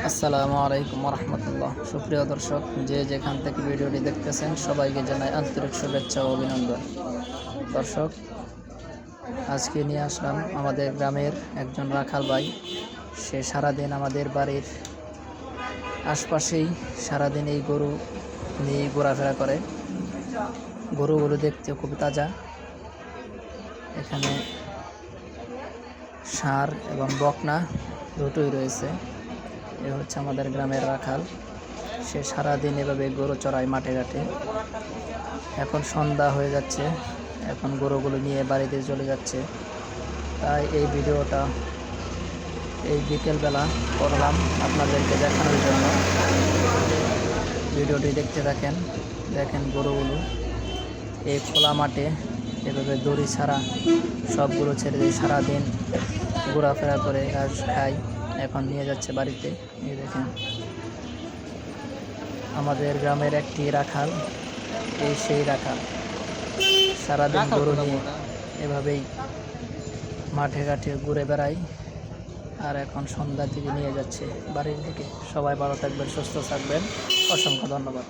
আসসালামু আলাইকুম রহমতুল্লাহ। সুপ্রিয় দর্শক, যে যেখান থেকে ভিডিওটি দেখতেছেন সবাইকে জানাই আন্তরিক শুভেচ্ছা ও অভিনন্দন। দর্শক, আজকে নিয়ে আসলাম আমাদের গ্রামের একজন রাখাল ভাই। সে সারাদিন আমাদের বাড়ির আশপাশেই সারাদিন এই গরু নিয়ে ঘোরাফেরা করে। গরুগুলো দেখতে খুব তাজা। এখানে ষাঁড় এবং বকনা দুটোই রয়েছে। এ হচ্ছে আমাদের গ্রামের রাখাল। সে সারাদিন এভাবে গরু চড়ায় মাঠে ঘাটে। এখন সন্ধ্যা হয়ে যাচ্ছে, এখন গরুগুলো নিয়ে বাড়িতে চলে যাচ্ছে। তাই এই ভিডিওটা এই বিকেলবেলা করলাম আপনাদেরকে দেখানোর জন্য। ভিডিওটি দেখতে থাকেন। দেখেন গরুগুলো এই খোলা মাঠে এভাবে দড়ি ছাড়া সবগুলো ছেড়ে দিয়ে সারাদিন ঘোরাফেরা করে ঘাস খায়। এখন নিয়ে যাচ্ছে বাড়িতে। এই দেখেন আমাদের গ্রামের একটি রাখাল, এই সেই রাখাল সারাদিন গরু নিয়ে এভাবেই মাঠে ঘাটে ঘুরে বেড়ায়। আর এখন সন্ধ্যার দিকে নিয়ে যাচ্ছে বাড়ির দিকে। সবাই ভালো থাকবেন, সুস্থ থাকবেন। অসংখ্য ধন্যবাদ।